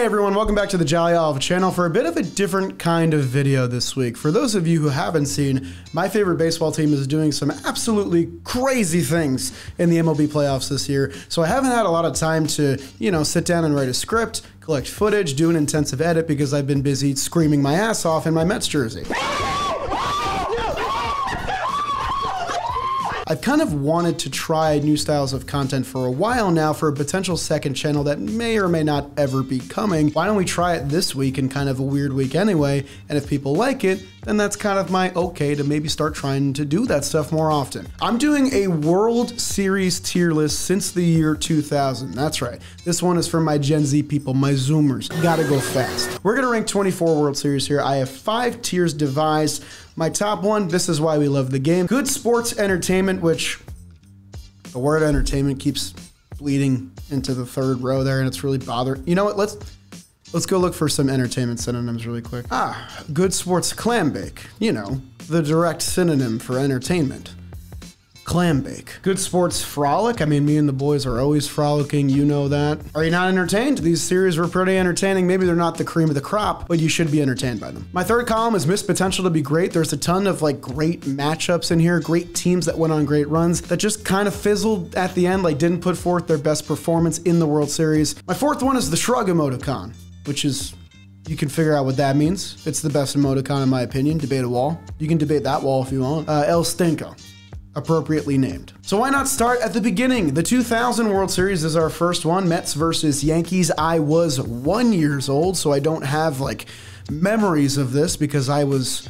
everyone, welcome back to the Jolly Olive channel for a bit of a different kind of video this week. For those of you who haven't seen, my favorite baseball team is doing some absolutely crazy things in the MLB playoffs this year, so I haven't had a lot of time to, sit down and write a script, collect footage, do an intensive edit because I've been busy screaming my ass off in my Mets jersey. I've kind of wanted to try new styles of content for a while now for a potential second channel that may or may not ever be coming. Why don't we try it this week in kind of a weird week anyway, and if people like it, then that's kind of my okay to maybe start trying to do that stuff more often. I'm doing a World Series tier list since the year 2000. That's right. This one is for my Gen Z people, my Zoomers. Gotta go fast. We're gonna rank 24 World Series here. I have 5 tiers devised. My top one, this is why we love the game. Good sports entertainment, which the word entertainment keeps bleeding into the third row there, and it's really bothering. You know what, let's go look for some entertainment synonyms really quick. Good sports clam bake. The direct synonym for entertainment. Clam bake. Good sports frolic. I mean, me and the boys are always frolicking, you know that. Are you not entertained? These series were pretty entertaining. Maybe they're not the cream of the crop, but you should be entertained by them. My third column is missed potential to be great. There's a ton of great matchups in here, great teams that went on great runs that just kind of fizzled at the end, didn't put forth their best performance in the World Series. My fourth one is the shrug emoticon, which is, you can figure out what that means. It's the best emoticon in my opinion. Debate a wall. You can debate that wall if you want. El Stinko. Appropriately named. So why not start at the beginning? The 2000 World Series is our first one, Mets versus Yankees. I was 1 year old, so I don't have memories of this because I was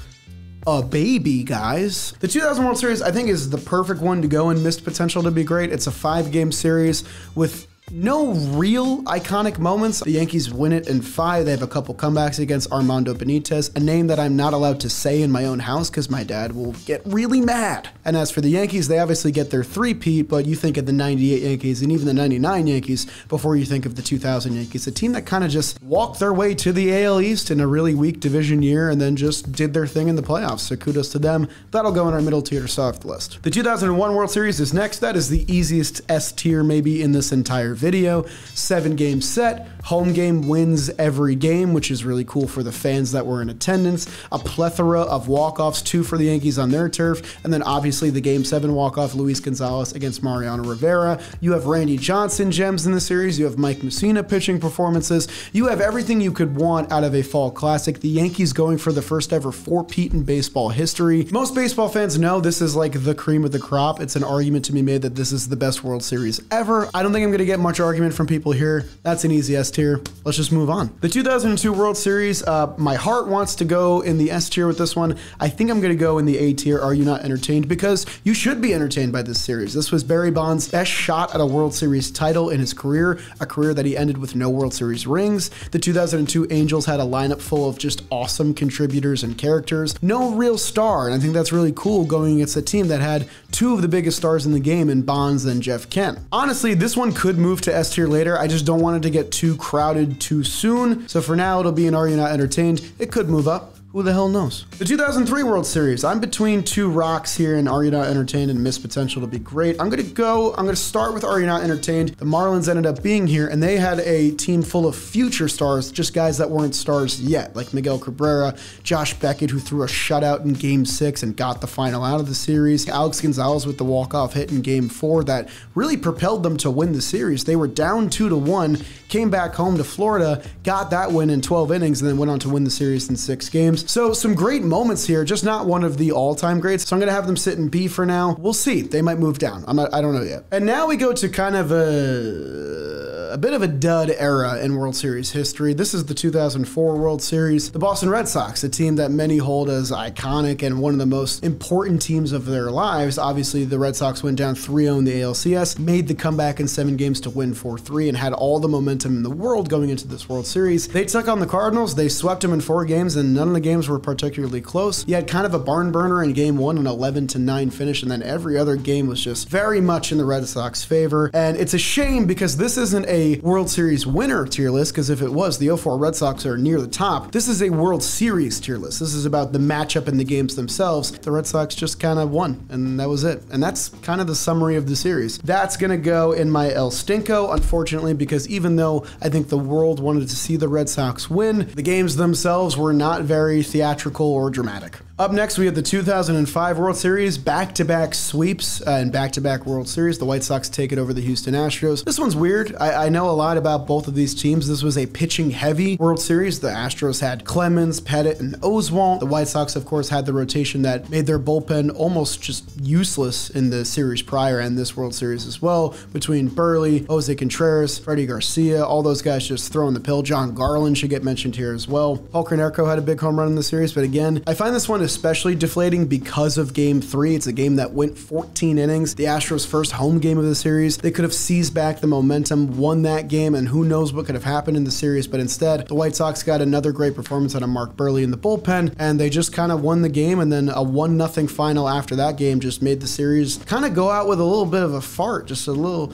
a baby, guys. The 2000 World Series, I think, is the perfect one to go in missed potential to be great. It's a 5-game series with no real iconic moments. The Yankees win it in 5. They have a couple comebacks against Armando Benitez, a name that I'm not allowed to say in my own house because my dad will get really mad. And as for the Yankees, they obviously get their three-peat, but you think of the 98 Yankees and even the 99 Yankees before you think of the 2000 Yankees, a team that kind of just walked their way to the AL East in a really weak division year and then just did their thing in the playoffs. So kudos to them. That'll go in our middle tier to soft list. The 2001 World Series is next. That is the easiest S tier maybe in this entire video. 7-game set, home game wins every game, which is really cool for the fans that were in attendance. A plethora of walk-offs, 2 for the Yankees on their turf, and then obviously the Game 7 walk-off, Luis Gonzalez against Mariano Rivera. You have Randy Johnson gems in the series. You have Mike Mussina pitching performances. You have everything you could want out of a fall classic. The Yankees going for the first ever 4-peat in baseball history. Most baseball fans know this is the cream of the crop. It's an argument to be made that this is the best World Series ever. I don't think I'm going to get much argument from people here. That's an easy S tier. Let's just move on. The 2002 World Series, my heart wants to go in the S tier with this one. I think I'm going to go in the A tier. Are you not entertained? Because you should be entertained by this series. This was Barry Bonds' best shot at a World Series title in his career, a career that he ended with no World Series rings. The 2002 Angels had a lineup full of just awesome contributors and characters. No real star, and I think that's really cool going against a team that had 2 of the biggest stars in the game in Bonds and Jeff Kent. Honestly, this one could move to S tier later. I just don't want it to get too crowded too soon. So for now, it'll be an Are You Not Entertained? It could move up. Who the hell knows? The 2003 World Series. I'm between 2 rocks here, and Are You Not Entertained and missed potential to be great. I'm gonna start with Are You Not Entertained? The Marlins ended up being here, and they had a team full of future stars, just guys that weren't stars yet, like Miguel Cabrera, Josh Beckett, who threw a shutout in Game 6 and got the final out of the series, Alex Gonzalez with the walk-off hit in Game 4 that really propelled them to win the series. They were down 2-1, came back home to Florida, got that win in 12 innings, and then went on to win the series in 6 games. So some great moments here, just not one of the all-time greats. So I'm gonna have them sit in B for now. We'll see. They might move down. I don't know yet. And now we go to kind of a bit of a dud era in World Series history. This is the 2004 World Series. The Boston Red Sox, a team that many hold as iconic and one of the most important teams of their lives. Obviously, the Red Sox went down 3-0 in the ALCS, made the comeback in 7 games to win 4-3, and had all the momentum in the world going into this World Series. They took on the Cardinals. They swept them in 4 games, and none of the games were particularly close. You had kind of a barn burner in Game 1, an 11-9 finish, and then every other game was just very much in the Red Sox favor. And it's a shame because this isn't a a World Series winner tier list, because if it was, the 04 Red Sox are near the top. This is a World Series tier list. This is about the matchup in the games themselves. The Red Sox just kind of won, and that was it. And that's kind of the summary of the series. That's going to go in my El Stinko, unfortunately, because even though I think the world wanted to see the Red Sox win, the games themselves were not very theatrical or dramatic. Up next, we have the 2005 World Series, back-to-back sweeps and back-to-back World Series. The White Sox take it over the Houston Astros. This one's weird. I know a lot about both of these teams. This was a pitching-heavy World Series. The Astros had Clemens, Pettit, and Oswalt. The White Sox, of course, had the rotation that made their bullpen almost just useless in the series prior and this World Series as well, between Burley, Jose Contreras, Freddie Garcia, all those guys just throwing the pill. John Garland should get mentioned here as well. Paul Konerko had a big home run in the series, but again, I find this one especially deflating because of Game 3. It's a game that went 14 innings. The Astros' first home game of the series. They could have seized back the momentum, won that game, and who knows what could have happened in the series, but instead, the White Sox got another great performance out of Mark Burley in the bullpen, and they just kind of won the game, and then a 1-0 final after that game just made the series kind of go out with a little bit of a fart, just a little,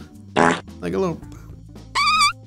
like a little.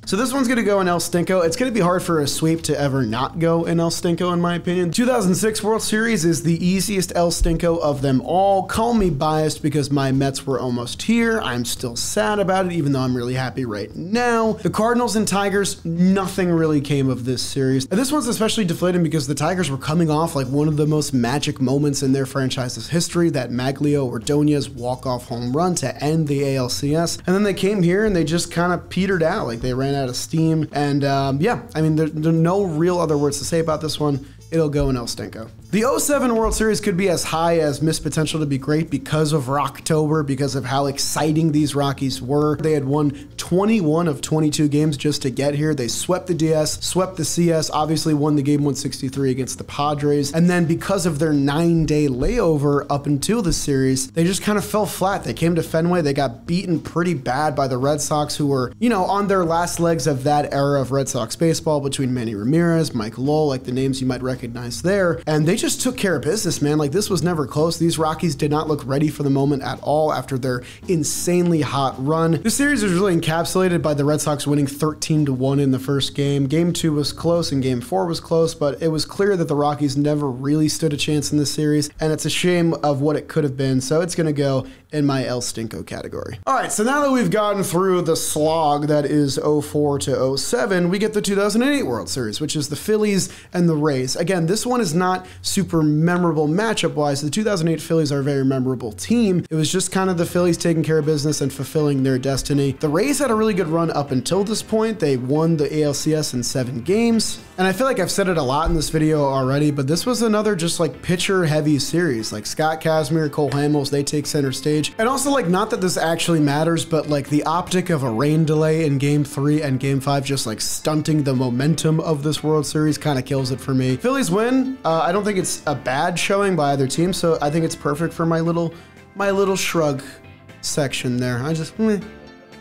So this one's gonna go in El Stinko. It's gonna be hard for a sweep to ever not go in El Stinko, in my opinion. 2006 World Series is the easiest El Stinko of them all. Call me biased because my Mets were almost here. I'm still sad about it, even though I'm really happy right now. The Cardinals and Tigers, nothing really came of this series. And this one's especially deflating because the Tigers were coming off like one of the most magic moments in their franchise's history, that Maglio Ordonez walk-off home run to end the ALCS. And then they came here and they just kind of petered out, like they ran out of steam. And yeah, I mean, there are no real other words to say about this one. It'll go in El Stinko. The 07 World Series could be as high as missed potential to be great because of Rocktober, because of how exciting these Rockies were. They had won 21 of 22 games just to get here. They swept the DS, swept the CS, obviously won the game 163 against the Padres. And then because of their 9-day layover up until the series, they just kind of fell flat. They came to Fenway, they got beaten pretty bad by the Red Sox, who were, you know, on their last legs of that era of Red Sox baseball between Manny Ramirez, Mike Lowell, like the names you might recognize there. And they just took care of business, man. Like, this was never close. These Rockies did not look ready for the moment at all after their insanely hot run. The series was really encapsulated by the Red Sox winning 13-1 in the first game. Game 2 was close and Game 4 was close, but it was clear that the Rockies never really stood a chance in this series, and it's a shame of what it could have been, so it's gonna go in my El Stinko category. All right, so now that we've gotten through the slog that is 04 to 07, we get the 2008 World Series, which is the Phillies and the Rays. Again, this one is not super memorable matchup-wise. The 2008 Phillies are a very memorable team. It was just kind of the Phillies taking care of business and fulfilling their destiny. The Rays had a really good run up until this point. They won the ALCS in 7 games. And I feel like I've said it a lot in this video already, but this was another just like pitcher-heavy series. Like Scott Kazmir, Cole Hamels, they take center stage. And also, like, not that this actually matters, but like the optic of a rain delay in Game 3 and Game 5 just like stunting the momentum of this World Series kind of kills it for me. Phillies win. I don't think it's a bad showing by either team, so I think it's perfect for my little shrug section there. I just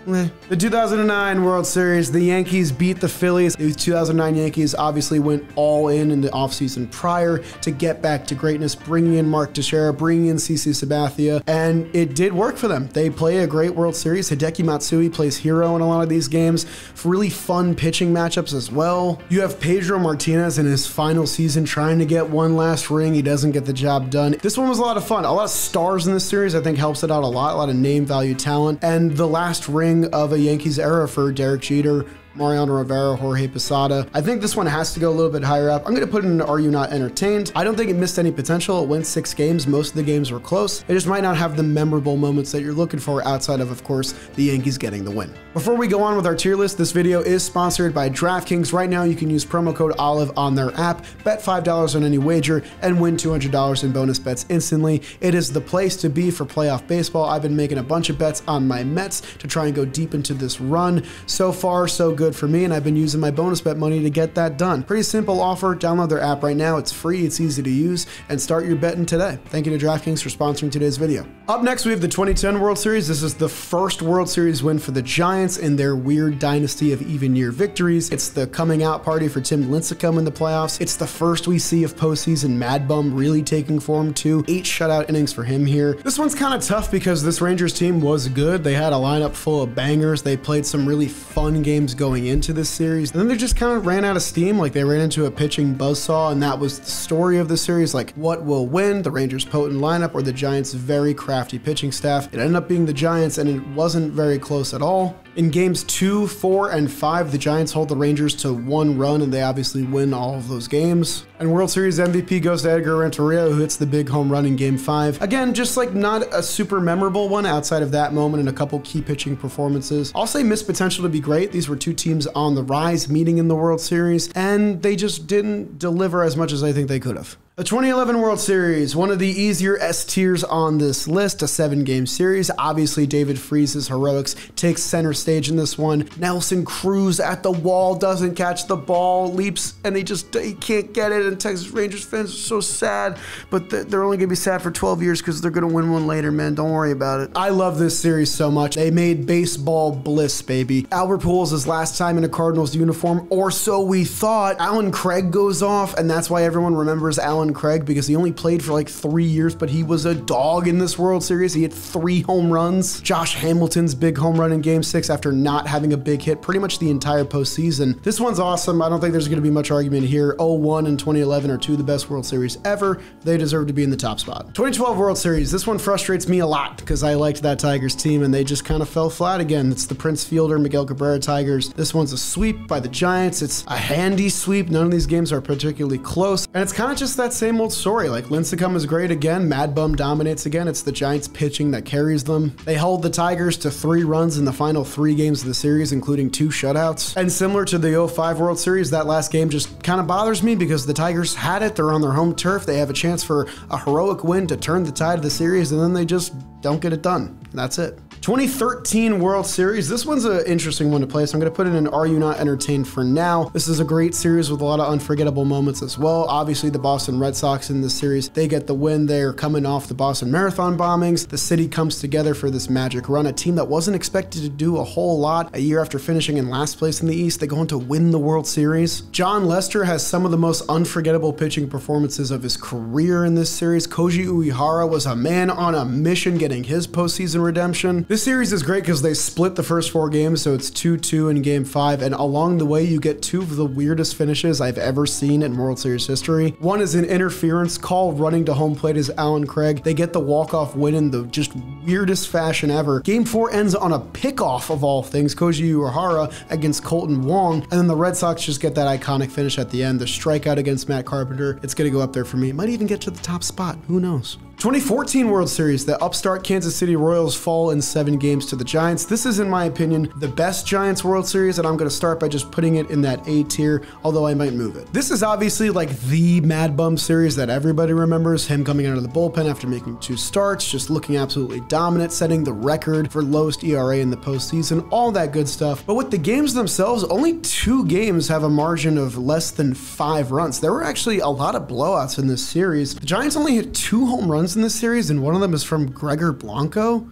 The 2009 World Series, the Yankees beat the Phillies. The 2009 Yankees obviously went all in the offseason prior to get back to greatness, bringing in Mark Teixeira, bringing in CC Sabathia, and it did work for them. They play a great World Series. Hideki Matsui plays hero in a lot of these games. Really fun pitching matchups as well. You have Pedro Martinez in his final season trying to get one last ring. He doesn't get the job done. This one was a lot of fun. A lot of stars in this series, I think, helps it out a lot of name value talent, and the last ring of a Yankees era for Derek Jeter, Mariano Rivera, Jorge Posada. I think this one has to go a little bit higher up. I'm going to put it in Are You Not Entertained? I don't think it missed any potential. It went 6 games. Most of the games were close. It just might not have the memorable moments that you're looking for outside of course, the Yankees getting the win. Before we go on with our tier list, this video is sponsored by DraftKings. Right now, you can use promo code OLIVE on their app, bet $5 on any wager, and win $200 in bonus bets instantly. It is the place to be for playoff baseball. I've been making a bunch of bets on my Mets to try and go deep into this run. So far, so good. good for me, and I've been using my bonus bet money to get that done. Pretty simple offer. Download their app right now. It's free, it's easy to use, and start your betting today. Thank you to DraftKings for sponsoring today's video. Up next, we have the 2010 World Series. This is the first World Series win for the Giants in their weird dynasty of even-year victories. It's the coming out party for Tim Lincecum in the playoffs. It's the first we see of postseason Mad Bum really taking form too. 8 shutout innings for him here. This one's kind of tough because this Rangers team was good. They had a lineup full of bangers. They played some really fun games going into this series. And then they just kind of ran out of steam. Like they ran into a pitching buzzsaw, and that was the story of the series. Like, what will win? The Rangers' potent lineup or the Giants' very crafty pitching staff? It ended up being the Giants, and it wasn't very close at all. In games 2, 4, and 5, the Giants hold the Rangers to 1 run, and they obviously win all of those games. And World Series MVP goes to Edgar Renteria, who hits the big home run in game 5. Again, just like not a super memorable one outside of that moment and a couple key pitching performances. I'll say missed potential to be great. These were 2 teams on the rise meeting in the World Series, and they just didn't deliver as much as I think they could have. The 2011 World Series, one of the easier S tiers on this list, a 7-game series. Obviously, David Freese's heroics takes center stage in this one. Nelson Cruz at the wall, doesn't catch the ball, leaps, and he can't get it, and Texas Rangers fans are so sad, but they're only gonna be sad for 12 years because they're gonna win one later, man. Don't worry about it. I love this series so much. They made baseball bliss, baby. Albert Pujols' last time in a Cardinals uniform, or so we thought. Alan Craig goes off, and that's why everyone remembers Alan Craig, because he only played for like 3 years, but he was a dog in this World Series. He hit 3 home runs. Josh Hamilton's big home run in game 6 after not having a big hit pretty much the entire postseason. This one's awesome. I don't think there's going to be much argument here. 01 and 2011 are 2 of the best World Series ever. They deserve to be in the top spot. 2012 World Series. This one frustrates me a lot because I liked that Tigers team and they just kind of fell flat again. It's the Prince Fielder, Miguel Cabrera Tigers. This one's a sweep by the Giants. It's a handy sweep. None of these games are particularly close, and it's kind of just that same old story. Like, Lincecum is great again. Mad Bum dominates again. It's the Giants pitching that carries them. They held the Tigers to 3 runs in the final 3 games of the series, including 2 shutouts. And similar to the 05 World Series, that last game just kind of bothers me because the Tigers had it. They're on their home turf. They have a chance for a heroic win to turn the tide of the series, and then they just don't get it done. And that's it. 2013 World Series. This one's an interesting one to play, so I'm going to put it in Are You Not Entertained for now. This is a great series with a lot of unforgettable moments as well. Obviously, the Boston Red Sox in this series, they get the win. They're coming off the Boston Marathon bombings. The city comes together for this magic run. A team that wasn't expected to do a whole lot. A year after finishing in last place in the East, they go on to win the World Series. John Lester has some of the most unforgettable pitching performances of his career in this series. Koji Uehara was a man on a mission getting his postseason redemption. This series is great because they split the first 4 games, so it's 2-2 in game 5, and along the way you get 2 of the weirdest finishes I've ever seen in World Series history. One is an interference call running to home plate as Alan Craig. They get the walk-off win in the just weirdest fashion ever. Game 4 ends on a pickoff of all things, Koji Uehara against Colton Wong, and then the Red Sox just get that iconic finish at the end, the strikeout against Matt Carpenter. It's gonna go up there for me. It might even get to the top spot, who knows? 2014 World Series, the upstart Kansas City Royals fall in 7 games to the Giants. This is, in my opinion, the best Giants World Series, and I'm going to start by just putting it in that A tier, although I might move it. This is obviously like the Mad Bum series that everybody remembers, him coming out of the bullpen after making 2 starts, just looking absolutely dominant, setting the record for lowest ERA in the postseason, all that good stuff. But with the games themselves, only 2 games have a margin of less than 5 runs. There were actually a lot of blowouts in this series. The Giants only hit 2 home runs in this series, and one of them is from Gregor Blanco. Do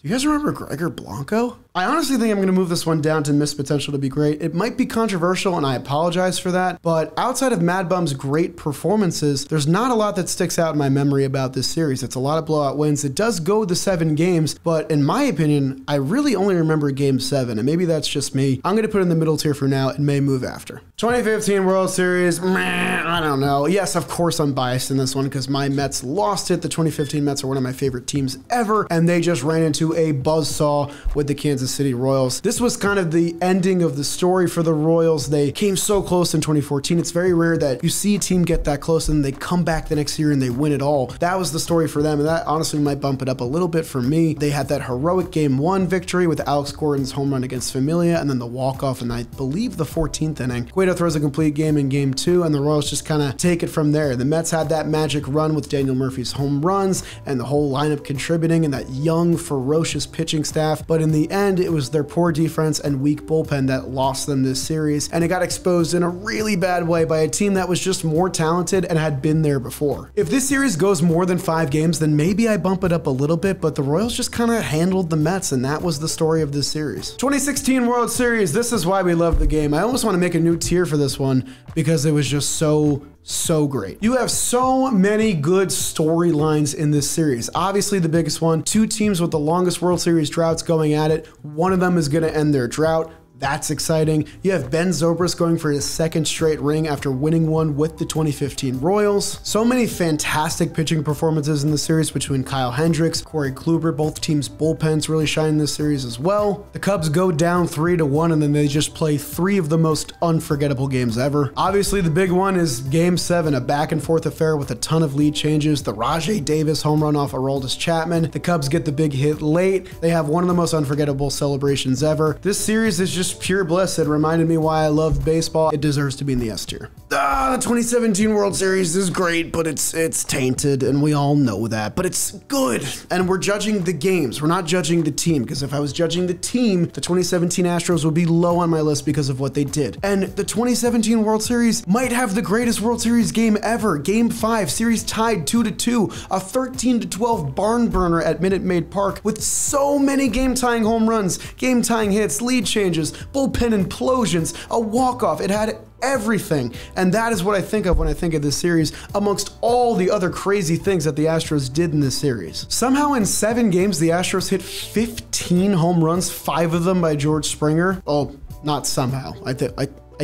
you guys remember Gregor Blanco? I honestly think I'm going to move this one down to missed potential to be great. It might be controversial, and I apologize for that, but outside of Mad Bum's great performances, there's not a lot that sticks out in my memory about this series. It's a lot of blowout wins. It does go the 7 games, but in my opinion, I really only remember game 7, and maybe that's just me. I'm going to put it in the middle tier for now and may move after. 2015 World Series, I don't know. Yes, of course I'm biased in this one because my Mets lost it. The 2015 Mets are one of my favorite teams ever, and they just ran into a buzzsaw with the Kansas City Royals. This was kind of the ending of the story for the Royals. They came so close in 2014. It's very rare that you see a team get that close and they come back the next year and they win it all. That was the story for them, and that honestly might bump it up a little bit for me. They had that heroic game 1 victory with Alex Gordon's home run against Familia, and then the walk-off in, I believe, the 14th inning. Cueto throws a complete game in game 2, and the Royals just kind of take it from there. The Mets had that magic run with Daniel Murphy's home runs and the whole lineup contributing and that young, ferocious pitching staff, but in the end, and it was their poor defense and weak bullpen that lost them this series, and it got exposed in a really bad way by a team that was just more talented and had been there before. If this series goes more than 5 games, then maybe I bump it up a little bit, but the Royals just kind of handled the Mets, and that was the story of this series. 2016 World Series, this is why we love the game. I almost want to make a new tier for this one because it was just so great. You have so many good storylines in this series. Obviously the biggest one, 2 teams with the longest World Series droughts going at it. One of them is going to end their drought. That's exciting. You have Ben Zobrist going for his 2nd straight ring after winning one with the 2015 Royals. So many fantastic pitching performances in the series between Kyle Hendricks, Corey Kluber. Both teams' bullpens really shine in this series as well. The Cubs go down 3-1 and then they just play 3 of the most unforgettable games ever. Obviously the big one is Game 7, a back and forth affair with a ton of lead changes. The Rajai Davis home run off Aroldis Chapman. The Cubs get the big hit late. They have one of the most unforgettable celebrations ever. This series is just pure bliss. It reminded me why I love baseball. It deserves to be in the S tier. The 2017 World Series is great, but it's tainted, and we all know that, but it's good. And we're judging the games. We're not judging the team, because if I was judging the team, the 2017 Astros would be low on my list because of what they did. And the 2017 World Series might have the greatest World Series game ever. Game 5, series tied 2-2, a 13-12 barn burner at Minute Maid Park with so many game-tying home runs, game-tying hits, lead changes, bullpen implosions, a walk-off. It had everything. And that is what I think of when I think of this series, amongst all the other crazy things that the Astros did in this series. Somehow in 7 games, the Astros hit 15 home runs, 5 of them by George Springer. Oh, not somehow. I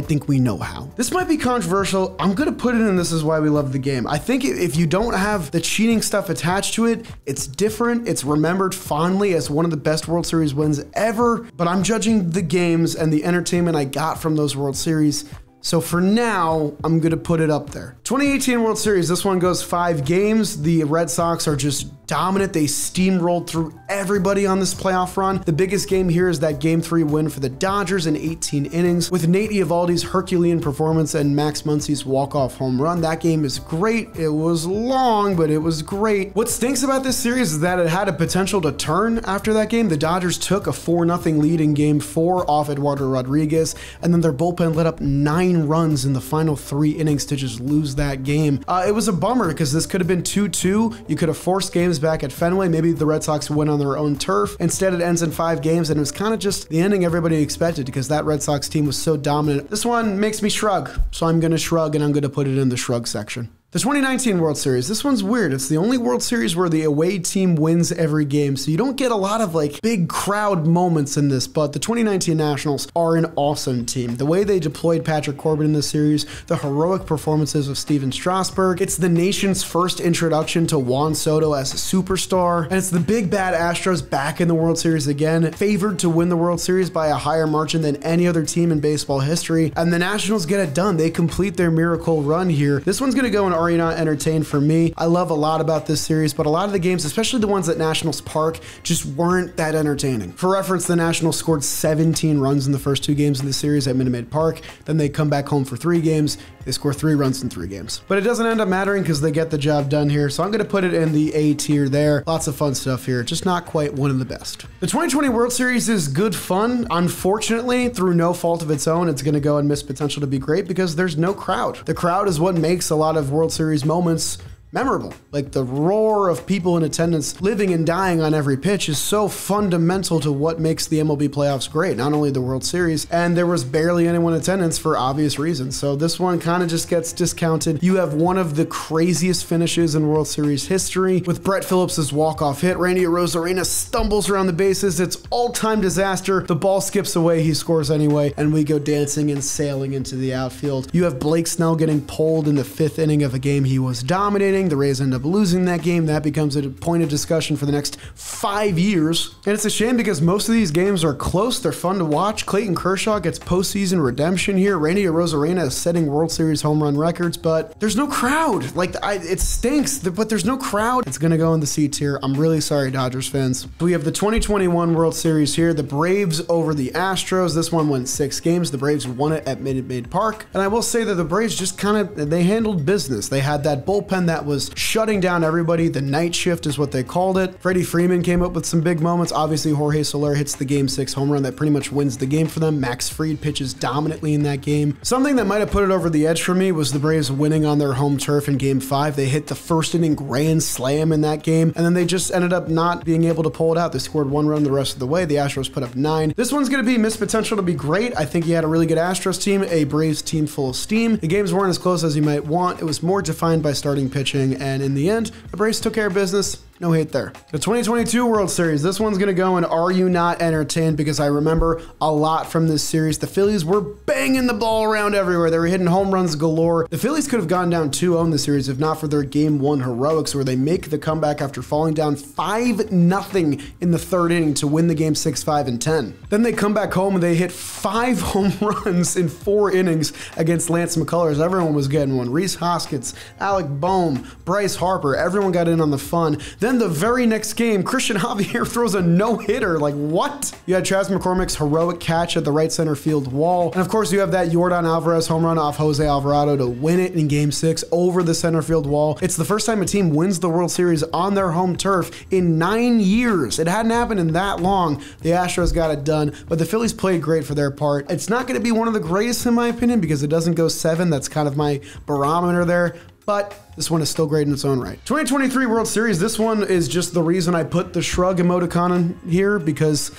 think we know how. This might be controversial. I'm gonna put it in This Is Why We Love the Game. I think if you don't have the cheating stuff attached to it, it's different. It's remembered fondly as one of the best World Series wins ever, but I'm judging the games and the entertainment I got from those World Series. So for now, I'm gonna put it up there. 2018 World Series, this one goes 5 games. The Red Sox are just dominant. They steamrolled through everybody on this playoff run. The biggest game here is that Game 3 win for the Dodgers in 18 innings with Nate Eovaldi's Herculean performance and Max Muncy's walk-off home run. That game is great. It was long, but it was great. What stinks about this series is that it had a potential to turn after that game. The Dodgers took a 4-0 lead in Game 4 off Eduardo Rodriguez, and then their bullpen let up 9 runs in the final 3 innings to just lose that game. It was a bummer because this could have been 2-2. You could have forced games back at Fenway. Maybe the Red Sox win on their own turf. Instead, it ends in 5 games, and it was kind of just the ending everybody expected because that Red Sox team was so dominant. This one makes me shrug, so I'm going to shrug, and I'm going to put it in the shrug section. The 2019 World Series, this one's weird. It's the only World Series where the away team wins every game, so you don't get a lot of like big crowd moments in this, but the 2019 Nationals are an awesome team. The way they deployed Patrick Corbin in this series, the heroic performances of Steven Strasburg, it's the nation's first introduction to Juan Soto as a superstar, and it's the big bad Astros back in the World Series again, favored to win the World Series by a higher margin than any other team in baseball history, and the Nationals get it done. They complete their miracle run here. This one's gonna go in Are You Not Entertained for me. I love a lot about this series, but a lot of the games, especially the ones at Nationals Park, just weren't that entertaining. For reference, the Nationals scored 17 runs in the first 2 games of the series at Minute Maid Park. Then they come back home for 3 games. They score 3 runs in 3 games. But it doesn't end up mattering because they get the job done here. So I'm going to put it in the A tier there. Lots of fun stuff here, just not quite one of the best. The 2020 World Series is good fun. Unfortunately, through no fault of its own, it's going to go and miss potential to be great because there's no crowd. The crowd is what makes a lot of World Series moments memorable. Like the roar of people in attendance living and dying on every pitch is so fundamental to what makes the MLB playoffs great, not only the World Series, and there was barely anyone in attendance for obvious reasons. So this one kind of just gets discounted. You have one of the craziest finishes in World Series history with Brett Phillips's walk-off hit. Randy Arozarena stumbles around the bases. It's all-time disaster. The ball skips away. He scores anyway, and we go dancing and sailing into the outfield. You have Blake Snell getting pulled in the 5th inning of a game he was dominating. The Rays end up losing that game. That becomes a point of discussion for the next 5 years. And it's a shame because most of these games are close. They're fun to watch. Clayton Kershaw gets postseason redemption here. Randy Arozarena is setting World Series home run records, but there's no crowd. Like, it stinks, but there's no crowd. It's going to go in the C tier. I'm really sorry, Dodgers fans. We have the 2021 World Series here. The Braves over the Astros. This one went 6 games. The Braves won it at Minute Maid Park. And I will say that the Braves just they handled business. They had that bullpen that that was shutting down everybody. The night shift is what they called it. Freddie Freeman came up with some big moments. Obviously, Jorge Soler hits the Game 6 home run that pretty much wins the game for them. Max Fried pitches dominantly in that game. Something that might have put it over the edge for me was the Braves winning on their home turf in Game 5. They hit the first inning grand slam in that game, and then they just ended up not being able to pull it out. They scored 1 run the rest of the way. The Astros put up 9. This one's going to be missed potential to be great. I think you had a really good Astros team, a Braves team full of steam. The games weren't as close as you might want. It was more defined by starting pitching, and in the end, the Braves took care of business. No hate there. The 2022 World Series, this one's going to go in Are You Not Entertained? Because I remember a lot from this series. The Phillies were banging the ball around everywhere. They were hitting home runs galore. The Phillies could have gone down 2-0 in the series if not for their Game 1 heroics, where they make the comeback after falling down 5-0 in the third inning to win the game 6, 5, and 10. Then they come back home and they hit 5 home runs in 4 innings against Lance McCullers. Everyone was getting one. Rhys Hoskins, Alec Boehm, Bryce Harper, everyone got in on the fun. Then the very next game, Christian Javier throws a no-hitter. Like, what? You had Chas McCormick's heroic catch at the right center field wall. And of course, you have that Yordan Alvarez home run off Jose Alvarado to win it in Game 6 over the center field wall. It's the first time a team wins the World Series on their home turf in 9 years. It hadn't happened in that long. The Astros got it done, but the Phillies played great for their part. It's not going to be one of the greatest in my opinion because it doesn't go 7. That's kind of my barometer there. But this one is still great in its own right. 2023 World Series, this one is just the reason I put the shrug emoticon in here because,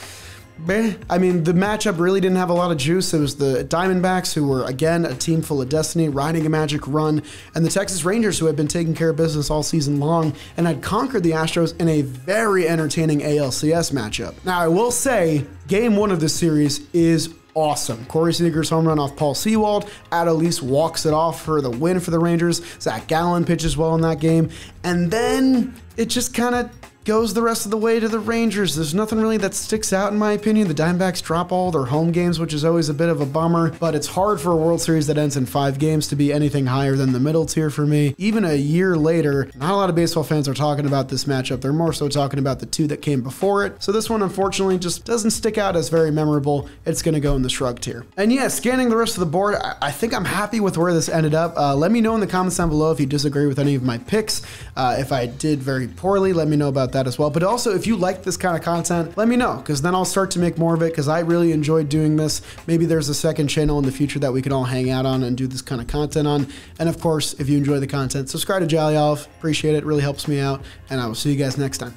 I mean, the matchup really didn't have a lot of juice. It was the Diamondbacks, who were, again, a team full of destiny, riding a magic run, and the Texas Rangers, who had been taking care of business all season long and had conquered the Astros in a very entertaining ALCS matchup. Now, I will say, Game 1 of this series is awesome. Corey Seager's home run off Paul Sewald. Adolis walks it off for the win for the Rangers. Zach Gallen pitches well in that game. And then it just kind of goes the rest of the way to the Rangers. There's nothing really that sticks out in my opinion. The Diamondbacks drop all their home games, which is always a bit of a bummer, but it's hard for a World Series that ends in 5 games to be anything higher than the middle tier for me. Even a year later, not a lot of baseball fans are talking about this matchup. They're more so talking about the 2 that came before it. So this one, unfortunately, just doesn't stick out as very memorable. It's going to go in the shrug tier. And yeah, scanning the rest of the board, I think I'm happy with where this ended up. Let me know in the comments down below if you disagree with any of my picks. If I did very poorly, let me know about that as well. But also, if you like this kind of content, let me know, because then I'll start to make more of it, because I really enjoyed doing this. Maybe there's a second channel in the future that we can all hang out on and do this kind of content on. And of course, if you enjoy the content, subscribe to Jolly Olive. Appreciate it. Really helps me out. And I will see you guys next time.